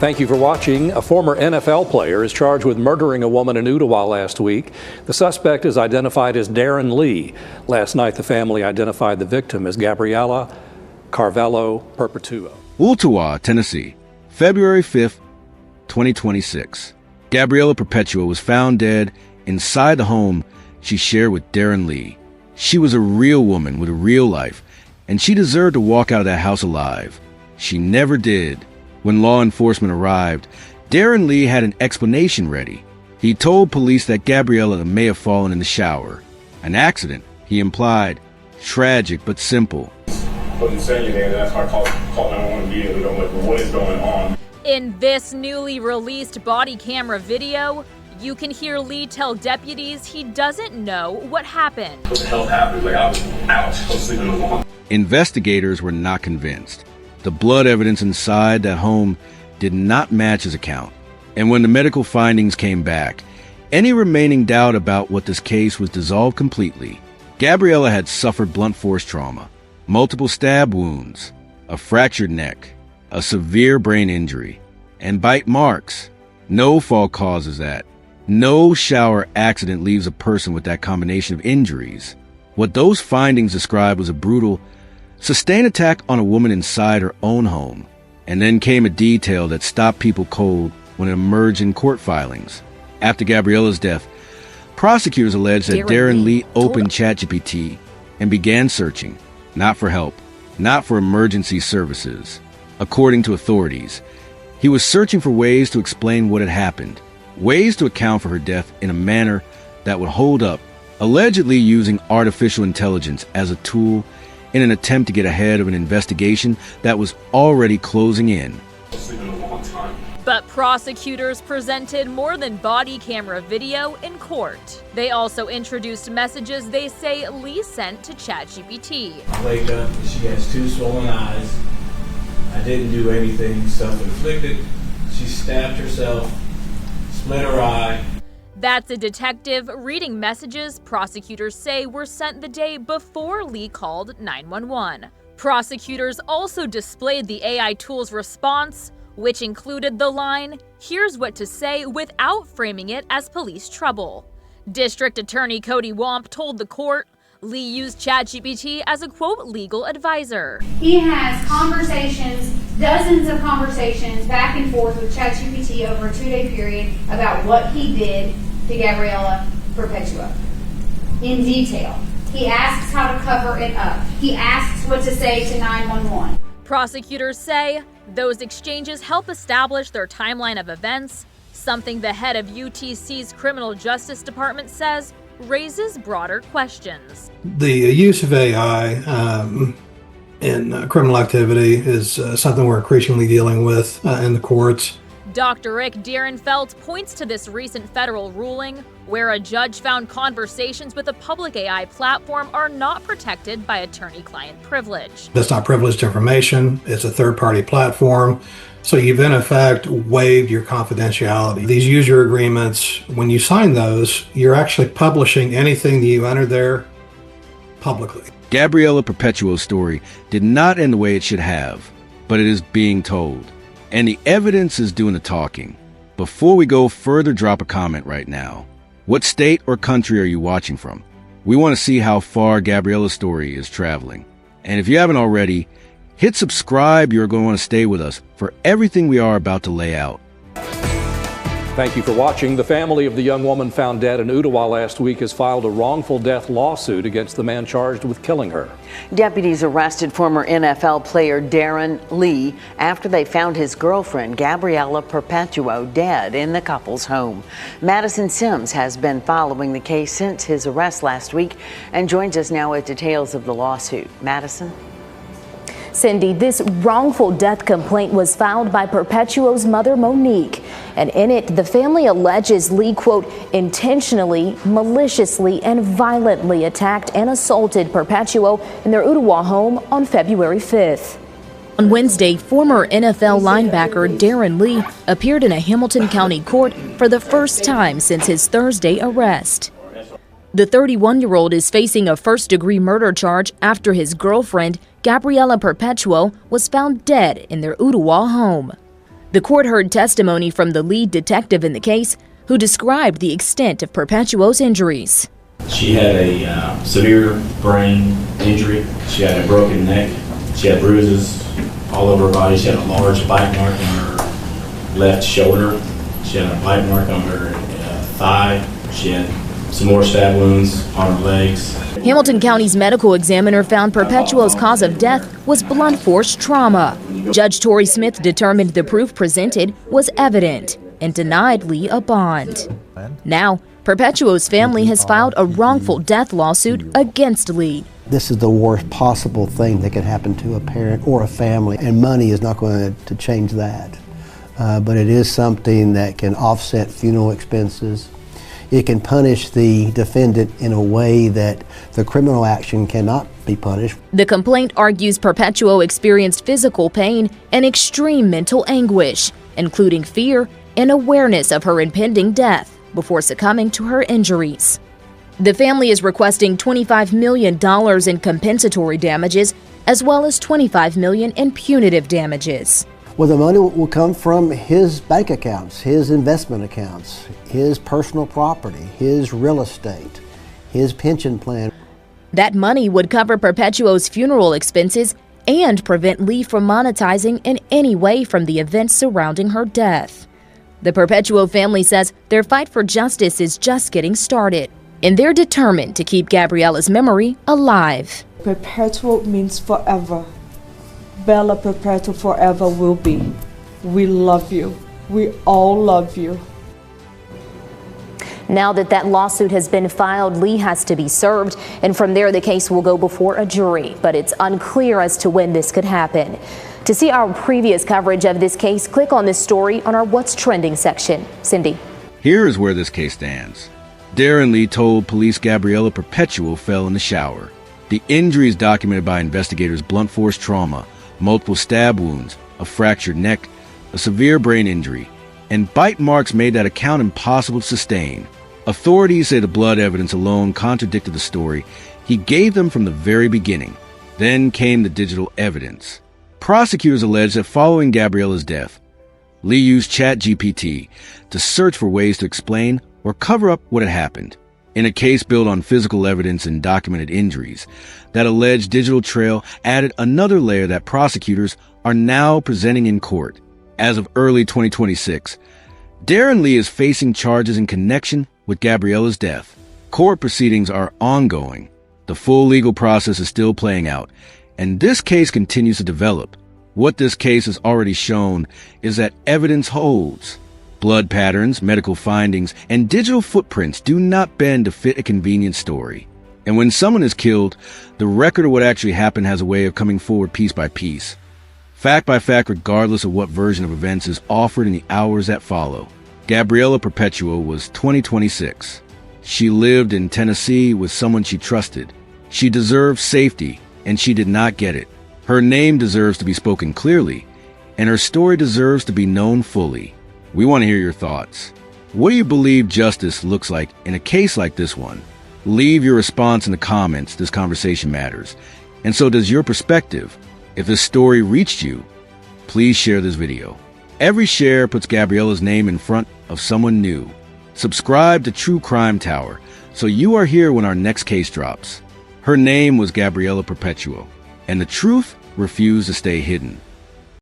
Thank you for watching. A former NFL player is charged with murdering a woman in Ottawa last week. The suspect is identified as Darron Lee. Last night, the family identified the victim as Gabriella Perpétuo. Ottawa, Tennessee, February 5th, 2026. Gabriella Perpétuo was found dead inside the home she shared with Darron Lee. She was a real woman with a real life, and she deserved to walk out of that house alive. She never did. When law enforcement arrived, Darron Lee had an explanation ready. He told police that Gabriella may have fallen in the shower. An accident, he implied. Tragic but simple. Wasn't saying anything, that's why I called 911 immediately. I'm like, well, what is going on? In this newly released body camera video, you can hear Lee tell deputies he doesn't know what happened. What the hell happened? Like, I was out. I was sleeping alone. Investigators were not convinced. The blood evidence inside that home did not match his account. And when the medical findings came back, any remaining doubt about what this case was dissolved completely. Gabriella had suffered blunt force trauma, multiple stab wounds, a fractured neck, a severe brain injury, and bite marks. No fault causes that. No shower accident leaves a person with that combination of injuries. What those findings described was a brutal, sustained attack on a woman inside her own home. And then came a detail that stopped people cold when it emerged in court filings. After Gabriella's death, prosecutors alleged that Darron Lee opened ChatGPT and began searching, not for help, not for emergency services. According to authorities, he was searching for ways to explain what had happened, ways to account for her death in a manner that would hold up, allegedly using artificial intelligence as a tool in an attempt to get ahead of an investigation that was already closing in. But prosecutors presented more than body camera video in court. They also introduced messages they say Lee sent to ChatGPT. I wake up and she has 2 swollen eyes. I didn't do anything self-inflicted. She stabbed herself, split her eye. That's a detective reading messages prosecutors say were sent the day before Lee called 911. Prosecutors also displayed the AI tool's response, which included the line, "Here's what to say," without framing it as police trouble. District Attorney Cody Womp told the court Lee used ChatGPT as a, quote, legal advisor. He has conversations, dozens of conversations back and forth with ChatGPT over a 2-day period about what he did to Gabriella Perpétuo in detail. He asks how to cover it up. He asks what to say to 911. Prosecutors say those exchanges help establish their timeline of events, something the head of UTC's Criminal Justice Department says raises broader questions. The use of AI in criminal activity is something we're increasingly dealing with in the courts. Dr. Rick Dierenfeld points to this recent federal ruling where a judge found conversations with a public AI platform are not protected by attorney-client privilege. That's not privileged information. It's a third-party platform. So you've in effect waived your confidentiality. These user agreements, when you sign those, you're actually publishing anything that you enter there publicly. Gabriella Perpétuo's story did not end the way it should have, but it is being told. And the evidence is doing the talking. Before we go further, drop a comment right now. What state or country are you watching from? We want to see how far Gabriella's story is traveling. And if you haven't already, hit subscribe. You're going to want to stay with us for everything we are about to lay out. Thank you for watching. The family of the young woman found dead in Ottawa last week has filed a wrongful death lawsuit against the man charged with killing her. Deputies arrested former NFL player Darron Lee after they found his girlfriend, Gabriella Perpétuo, dead in the couple's home. Madison Sims has been following the case since his arrest last week and joins us now with details of the lawsuit. Madison? Cindy, this wrongful death complaint was filed by Perpétuo's mother, Monique. And in it, the family alleges Lee, quote, intentionally, maliciously, and violently attacked and assaulted Perpétuo in their Ottawa home on February 5th. On Wednesday, former NFL linebacker Darron Lee appeared in a Hamilton County court for the first time since his Thursday arrest. The 31-year-old is facing a first-degree murder charge after his girlfriend, Gabriella Perpétuo, was found dead in their Ottawa home. The court heard testimony from the lead detective in the case, who described the extent of Perpetuo's injuries. She had a severe brain injury. She had a broken neck. She had bruises all over her body. She had a large bite mark on her left shoulder. She had a bite mark on her thigh. She had some more stab wounds on her legs. Hamilton County's medical examiner found Perpetuo's cause of death was blunt force trauma. Judge Torrey Smith determined the proof presented was evident and denied Lee a bond. Now, Perpetuo's family has filed a wrongful death lawsuit against Lee. This is the worst possible thing that could happen to a parent or a family, and money is not going to change that. But it is something that can offset funeral expenses. It can punish the defendant in a way that the criminal action cannot be punished. The complaint argues Perpetuo experienced physical pain and extreme mental anguish, including fear and awareness of her impending death before succumbing to her injuries. The family is requesting $25 million in compensatory damages, as well as $25 million in punitive damages. Well, the money will come from his bank accounts, his investment accounts, his personal property, his real estate, his pension plan. That money would cover Perpetuo's funeral expenses and prevent Lee from monetizing in any way from the events surrounding her death. The Perpetuo family says their fight for justice is just getting started, and they're determined to keep Gabriella's memory alive. Perpetuo means forever. Bella Perpetuo forever will be. We love you. We all love you. Now that lawsuit has been filed, Lee has to be served, and from there the case will go before a jury, but it's unclear as to when this could happen. To see our previous coverage of this case, click on this story on our What's Trending section. Cindy. Here is where this case stands. Darron Lee told police Gabriella Perpétuo fell in the shower. The injuries documented by investigators: blunt force trauma, multiple stab wounds, a fractured neck, a severe brain injury, and bite marks made that account impossible to sustain. Authorities say the blood evidence alone contradicted the story he gave them from the very beginning. Then came the digital evidence. Prosecutors allege that following Gabriella's death, Lee used ChatGPT to search for ways to explain or cover up what had happened. In a case built on physical evidence and documented injuries, that alleged digital trail added another layer that prosecutors are now presenting in court. As of early 2026, Darron Lee is facing charges in connection with Gabriella's death. Court proceedings are ongoing. The full legal process is still playing out, and this case continues to develop. What this case has already shown is that evidence holds. Blood patterns, medical findings, and digital footprints do not bend to fit a convenient story. And when someone is killed, the record of what actually happened has a way of coming forward piece by piece, fact by fact, regardless of what version of events is offered in the hours that follow. Gabriella Perpétuo was 26. She lived in Tennessee with someone she trusted. She deserved safety, and she did not get it. Her name deserves to be spoken clearly, and her story deserves to be known fully. We want to hear your thoughts. What do you believe justice looks like in a case like this one? Leave your response in the comments. This conversation matters. And so does your perspective. If this story reached you, please share this video. Every share puts Gabriella's name in front of someone new. Subscribe to True Crime Tower so you are here when our next case drops. Her name was Gabriella Perpétuo, and the truth refused to stay hidden.